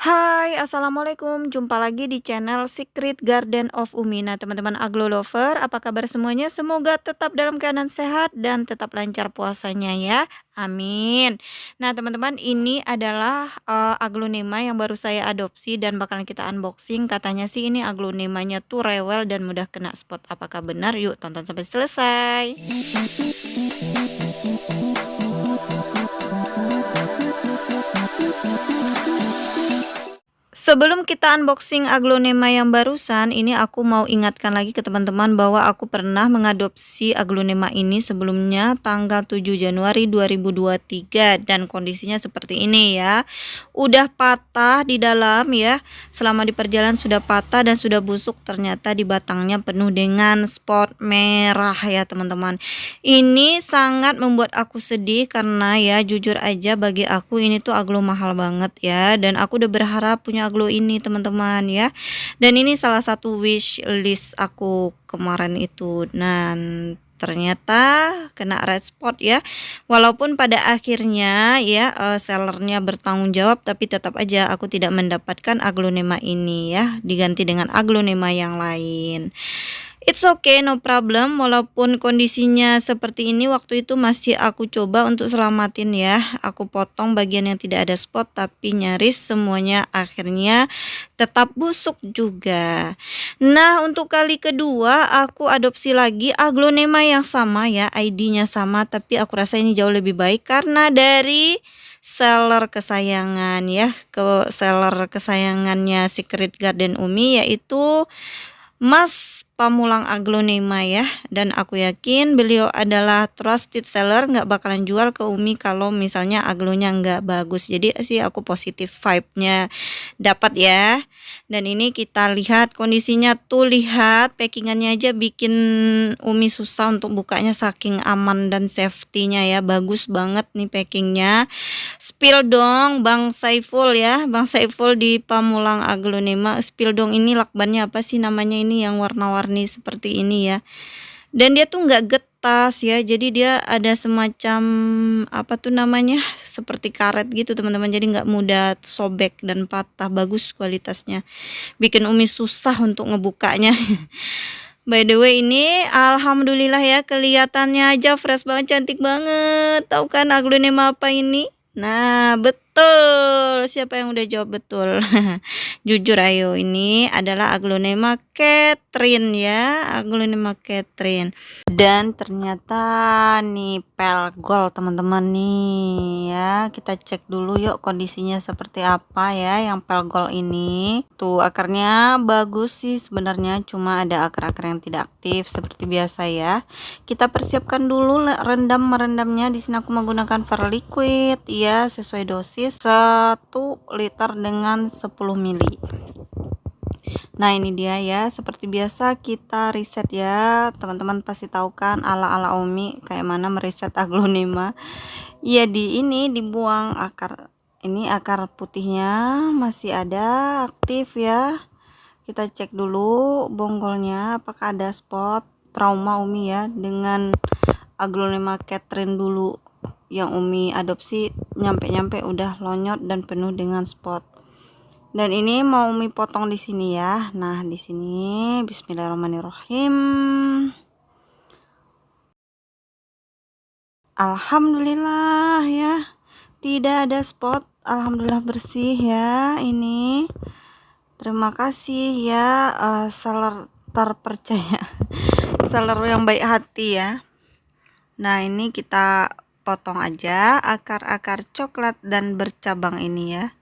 Hai, assalamualaikum. Jumpa lagi di channel Secret Garden of Umi. Nah, teman-teman Aglo Lover, apa kabar semuanya? Semoga tetap dalam keadaan sehat dan tetap lancar puasanya ya. Amin. Nah, teman-teman, ini adalah aglonema yang baru saya adopsi dan bakalan kita unboxing. Katanya sih ini aglonemanya tuh rewel dan mudah kena spot. Apakah benar? Yuk tonton sampai selesai. Sebelum kita unboxing aglonema yang barusan, ini aku mau ingatkan lagi ke teman-teman bahwa aku pernah mengadopsi aglonema ini sebelumnya tanggal 7 Januari 2023 dan kondisinya seperti ini ya. Udah patah di dalam ya. Selama di perjalanan sudah patah dan sudah busuk, ternyata di batangnya penuh dengan spot merah ya teman-teman. Ini sangat membuat aku sedih karena ya jujur aja bagi aku ini tuh aglo mahal banget ya, dan aku udah berharap punya aglo ini teman-teman ya, dan ini salah satu wish list aku kemarin itu. Dan ternyata kena red spot ya, walaupun pada akhirnya ya sellernya bertanggung jawab, tapi tetap aja aku tidak mendapatkan aglonema ini ya, diganti dengan aglonema yang lain. It's okay, no problem. Walaupun kondisinya seperti ini, waktu itu masih aku coba untuk selamatin ya. Aku potong bagian yang tidak ada spot, tapi nyaris semuanya akhirnya tetap busuk juga. Nah, untuk kali kedua aku adopsi lagi aglonema yang sama ya, ID-nya sama, tapi aku rasa ini jauh lebih baik karena dari seller kesayangan ya, ke seller kesayangannya Secret Garden Umi, yaitu Mas Pamulang Aglonema ya, dan aku yakin beliau adalah trusted seller, nggak bakalan jual ke Umi kalau misalnya aglonya nggak bagus. Jadi sih aku positif vibe-nya dapat ya. Dan ini kita lihat kondisinya tuh, lihat packingannya aja bikin Umi susah untuk bukanya saking aman dan safety-nya ya. Bagus banget nih packingnya. Spill dong Bang Saiful ya, Bang Saiful di Pamulang Aglonema. Spill dong, ini lakbannya apa sih namanya ini yang warna-warni seperti ini ya. Dan dia tuh nggak getas ya, jadi dia ada semacam apa tuh namanya, seperti karet gitu teman-teman, jadi nggak mudah sobek dan patah. Bagus kualitasnya, bikin Umi susah untuk ngebukanya. By the way, ini alhamdulillah ya, kelihatannya aja fresh banget, cantik banget. Tahu kan aglonema apa ini? Nah, betul. Siapa yang udah jawab betul? Jujur ayo, ini adalah aglonema Catherine ya, aglonema Catherine. Dan ternyata nih pelgol teman-teman nih ya. Kita cek dulu yuk kondisinya seperti apa ya yang pelgol ini. Tuh akarnya bagus sih sebenarnya, cuma ada akar-akar yang tidak aktif seperti biasa ya. Kita persiapkan dulu merendamnya. Di sini aku menggunakan Verliquid ya, sesuai dosis 1 liter dengan 10 mili. Nah ini dia ya, seperti biasa kita riset ya, teman-teman pasti tahu kan ala-ala Umi kayak mana meriset aglonema. Iya, di ini dibuang akar, ini akar putihnya masih ada aktif ya. Kita cek dulu bonggolnya apakah ada spot. Trauma Umi ya dengan aglonema Catherine dulu yang Umi adopsi, nyampe-nyampe udah lonyot dan penuh dengan spot. Dan ini mau Umi potong di sini ya. Nah, di sini bismillahirrahmanirrahim. Alhamdulillah ya. Tidak ada spot. Alhamdulillah bersih ya ini. Terima kasih ya seller terpercaya. Seller yang baik hati ya. Nah, ini kita potong aja akar-akar coklat dan bercabang ini ya.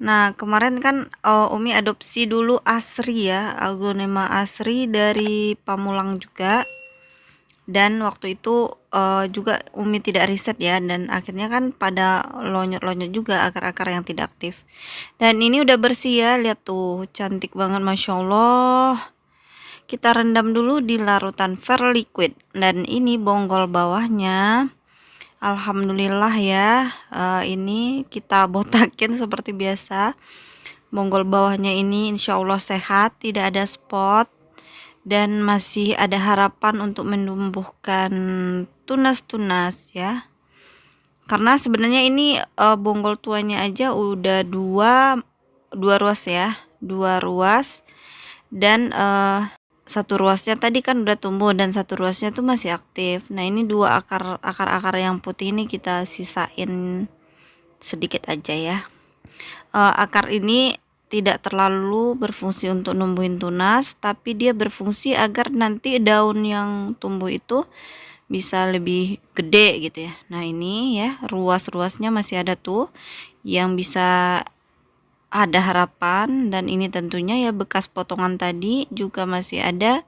Nah, kemarin kan Umi adopsi dulu asri ya, aglonema asri dari Pamulang juga. Dan waktu itu juga Umi tidak riset ya, dan akhirnya kan pada lonyot-lonyot juga akar-akar yang tidak aktif. Dan ini udah bersih ya, lihat tuh cantik banget, Masya Allah. Kita rendam dulu di larutan Verliquid. Dan ini bonggol bawahnya alhamdulillah ya, ini kita botakin seperti biasa. Bonggol bawahnya ini insya Allah sehat, tidak ada spot, dan masih ada harapan untuk menumbuhkan tunas-tunas ya. Karena sebenarnya ini bonggol tuanya aja udah 2 2 ruas ya, 2 ruas dan satu ruasnya tadi kan udah tumbuh dan satu ruasnya tuh masih aktif. Nah, ini dua akar-akar yang putih ini kita sisain sedikit aja ya. Akar ini tidak terlalu berfungsi untuk numbuhin tunas, tapi dia berfungsi agar nanti daun yang tumbuh itu bisa lebih gede gitu ya. Nah, ini ya ruas-ruasnya masih ada tuh yang bisa ada harapan, dan ini tentunya ya bekas potongan tadi juga masih ada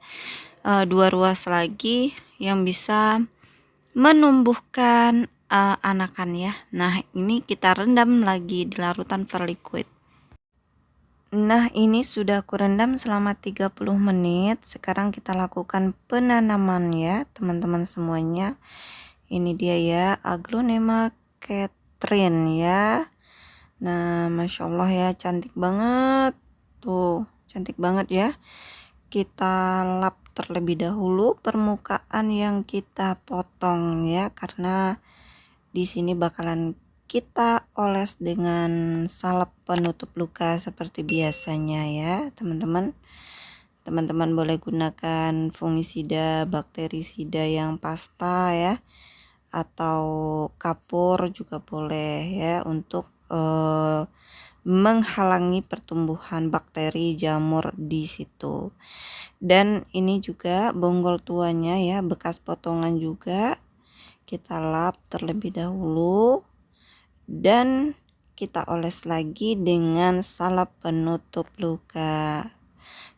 2 ruas lagi yang bisa menumbuhkan anakan ya. Nah, ini kita rendam lagi di larutan verliquid. Nah, ini sudah aku rendam selama 30 menit. Sekarang kita lakukan penanaman ya, teman-teman semuanya. Ini dia ya, Aglonema Catherine ya. Nah, Masya Allah ya, cantik banget. Tuh, cantik banget ya. Kita lap terlebih dahulu permukaan yang kita potong ya, karena di sini bakalan kita oles dengan salep penutup luka seperti biasanya ya, teman-teman. Teman-teman boleh gunakan fungisida, bakterisida yang pasta ya, atau kapur juga boleh ya, untuk menghalangi pertumbuhan bakteri jamur di situ. Dan ini juga bonggol tuanya ya, bekas potongan juga kita lap terlebih dahulu dan kita oles lagi dengan salep penutup luka.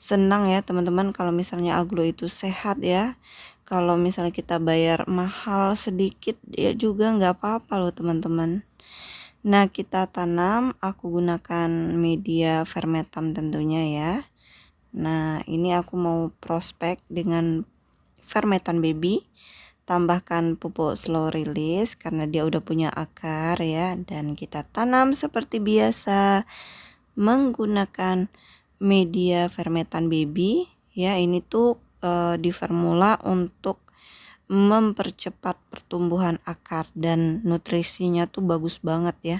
Senang ya teman-teman kalau misalnya aglo itu sehat ya. Kalau misalnya kita bayar mahal sedikit ya juga nggak apa-apa loh teman-teman. Nah, kita tanam, aku gunakan media fermentan tentunya ya. Nah, ini aku mau prospek dengan fermentan baby. Tambahkan pupuk slow release karena dia udah punya akar ya, dan kita tanam seperti biasa menggunakan media fermentan baby ya. Ini tuh di formula untuk mempercepat pertumbuhan akar dan nutrisinya tuh bagus banget ya.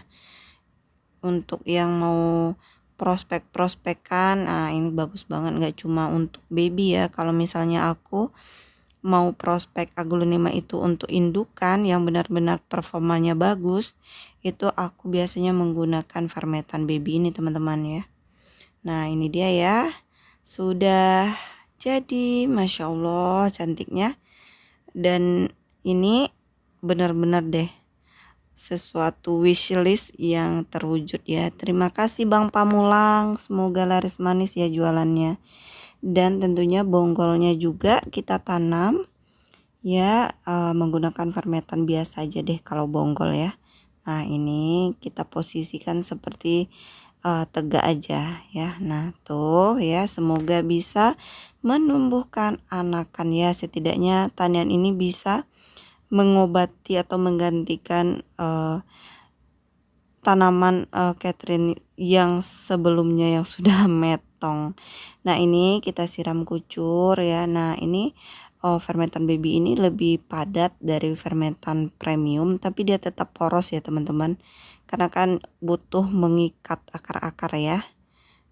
Untuk yang mau prospek-prospekkan, nah ini bagus banget, nggak cuma untuk baby ya. Kalau misalnya aku mau prospek aglonema itu untuk indukan yang benar-benar performanya bagus, itu aku biasanya menggunakan fermentan baby ini teman-teman ya. Nah, ini dia ya, sudah jadi, Masya Allah cantiknya. Dan ini benar-benar deh sesuatu wishlist yang terwujud ya. Terima kasih Bang Pamulang, semoga laris manis ya jualannya. Dan tentunya bonggolnya juga kita tanam ya, menggunakan fermentan biasa aja deh kalau bonggol ya. Nah, ini kita posisikan seperti tegak aja ya. Nah, tuh ya, semoga bisa menumbuhkan anakan ya. Setidaknya tanian ini bisa mengobati atau menggantikan tanaman Catherine yang sebelumnya yang sudah metong. Nah, ini kita siram kucur ya. Nah, ini fermentan baby ini lebih padat dari fermentan premium, tapi dia tetap poros ya teman-teman, karena kan butuh mengikat akar-akar ya.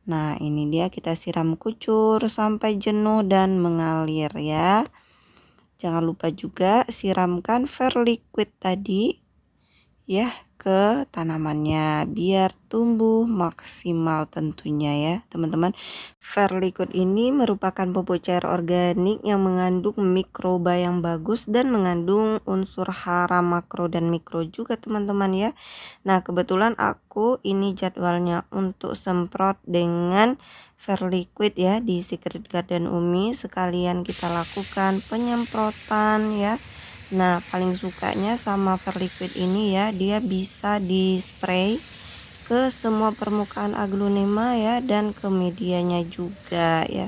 Nah, ini dia, kita siram kucur sampai jenuh dan mengalir ya. Jangan lupa juga siramkan verliquid tadi ya ke tanamannya biar tumbuh maksimal tentunya ya teman-teman. Verliquid ini merupakan pupuk cair organik yang mengandung mikroba yang bagus dan mengandung unsur hara makro dan mikro juga teman-teman ya. Nah, kebetulan aku ini jadwalnya untuk semprot dengan verliquid ya di Secret Garden Umi, sekalian kita lakukan penyemprotan ya. Nah, paling sukanya sama verliquid ini ya, dia bisa di spray ke semua permukaan aglonema ya, dan ke medianya juga ya.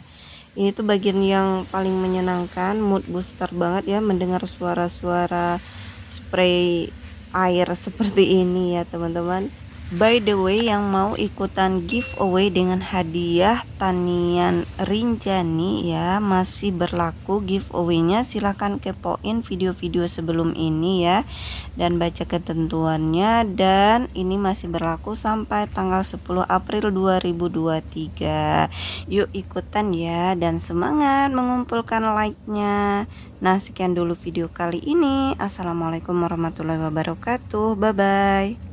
Ini tuh bagian yang paling menyenangkan, mood booster banget ya mendengar suara-suara spray air seperti ini ya teman-teman. By the way, yang mau ikutan giveaway dengan hadiah tanian Rinjani ya, masih berlaku giveaway-nya. Silahkan kepoin video-video sebelum ini ya, dan baca ketentuannya. Dan ini masih berlaku sampai tanggal 10 April 2023. Yuk ikutan ya, dan semangat mengumpulkan like-nya. Nah, sekian dulu video kali ini. Assalamualaikum warahmatullahi wabarakatuh. Bye bye.